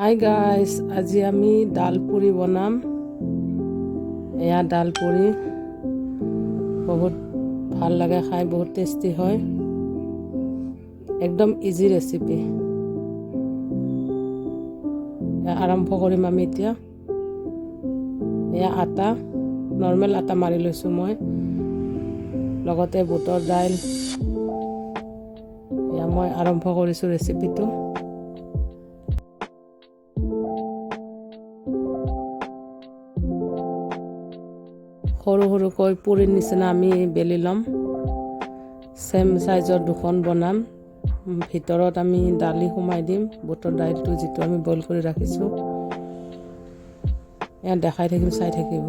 Hi guys, আজি আমি ডাল পুৰি বনাম। এয়া ডাল পুৰি বহুত ভাল লাগে খাই, বহুত টেষ্টি হয়, একদম ইজি ৰেচিপি। আৰম্ভ কৰিম আমি এতিয়া। এয়া আটা, নৰ্মেল আটা মাৰি লৈছোঁ মই, লগতে বুটৰ দাইল। এয়া মই আৰম্ভ কৰিছোঁ ৰেচিপিটো। সৰু সৰুকৈ পুৰিৰ নিচিনা আমি বেলি ল'ম। চেম চাইজৰ দুখন বনাম। ভিতৰত আমি দালি সোমাই দিম, বুটৰ দাইলটো যিটো আমি বইল কৰি ৰাখিছোঁ। এয়া দেখাই থাকিম, চাই থাকিব।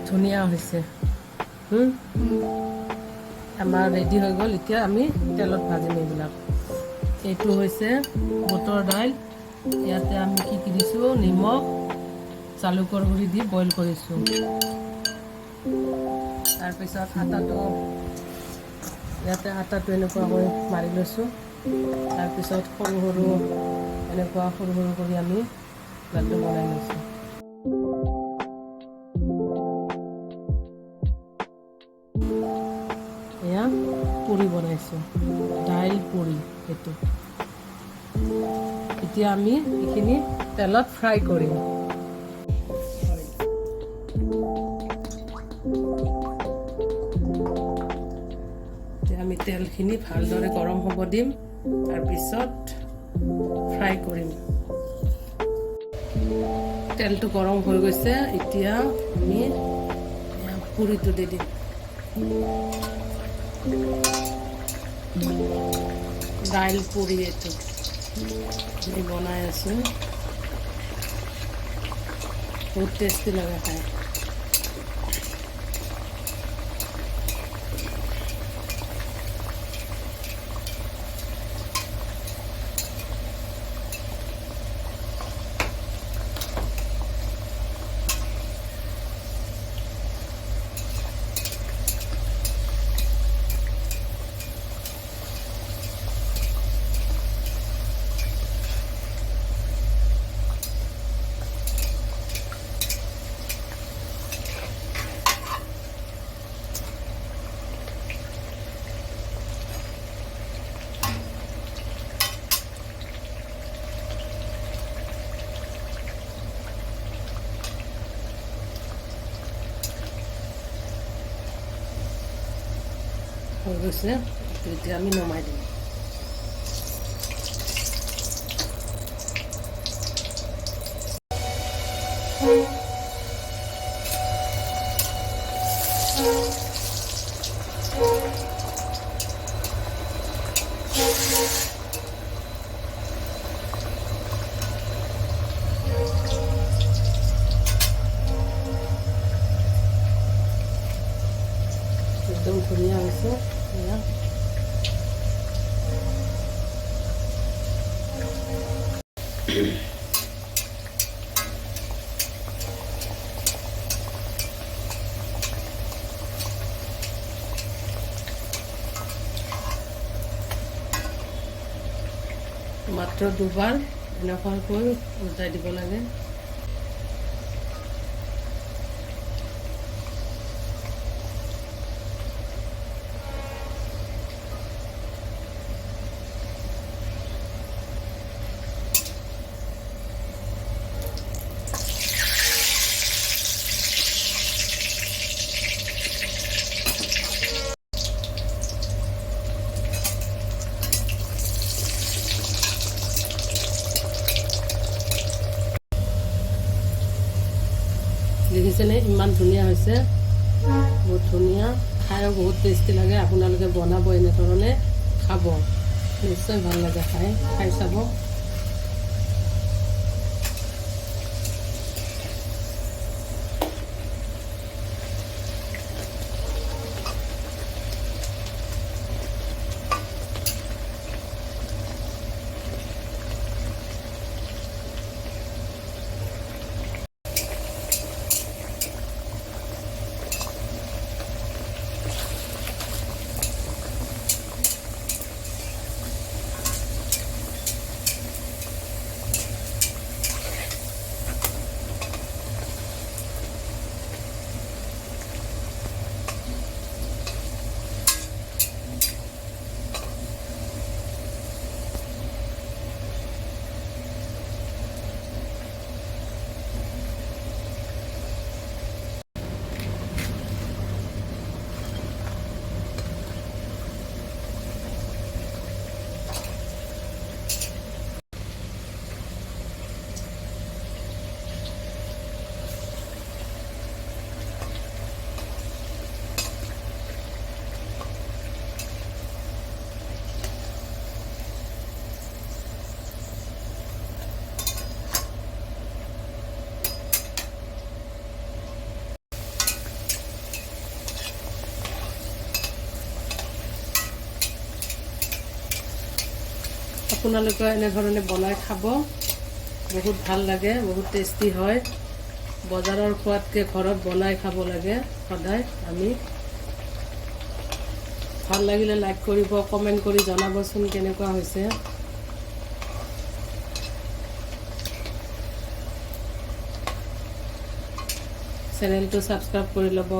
ধুনীয়া হৈছে। আমাৰ ৰেডি হৈ গ'ল। এতিয়া আমি তেলত ভাজিম এইবিলাক। এইটো হৈছে বুটৰ দাইল। ইয়াতে আমি কি দিছোঁ, নিমখ, জালুকৰ গুড়ি দি বইল কৰিছোঁ। তাৰপিছত আটাটো এনেকুৱাকৈ মাৰি লৈছোঁ। তাৰপিছত সৰু সৰু কৰি আমি লাড্ডু বনাই লৈছোঁ। এয়া পুৰি বনাইছোঁ, দাইল পুৰি। এইটো এতিয়া আমি এইখিনি তেলত ফ্ৰাই কৰিম। এতিয়া আমি তেলখিনি ভালদৰে গৰম হ'ব দিম, তাৰপিছত ফ্ৰাই কৰিম। তেলটো গৰম হৈ গৈছে। এতিয়া আমি পুৰিটো দি দিম। দাইল পুৰি এইটো আমি বনাই আছোঁ, বহুত টেষ্টি লাগে খাই। হৈ গৈছে, এতিয়া আমি নমাই দিম। একদম ধুনীয়া হৈছে এয়া। মাত্ৰ দুবাৰ এনেকুৱাকৈ উল্টাই দিব লাগে। দেখিছেনে ইমান ধুনীয়া হৈছে, বহুত ধুনীয়া, খায়ো বহুত টেষ্টি লাগে। আপোনালোকে বনাব এনেধৰণে, খাব, নিশ্চয় ভাল লাগে খাই চাব। আপোনালোকে এনেধৰণে বনাই খাব, বহুত ভাল লাগে, বহুত টেষ্টি হয়। বজাৰৰ খোৱাতকৈ ঘৰত বনাই খাব লাগে সদায়। আমি ভাল লাগিলে লাইক কৰিব, কমেণ্ট কৰি জনাবচোন কেনেকুৱা হৈছে। চেনেলটো ছাবস্ক্ৰাইব কৰি ল'ব।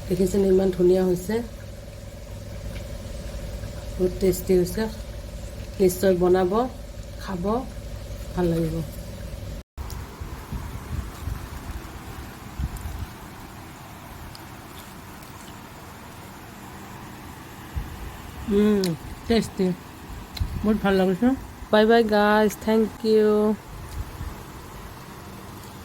দেখিছেনে ইমান ধুনীয়া হৈছে, বহুত টেষ্টি হৈছে। নিশ্চয় বনাব, খাব, ভাল লাগিব। টেষ্টি, বহুত ভাল লাগিছে। Bye bye guys, thank U.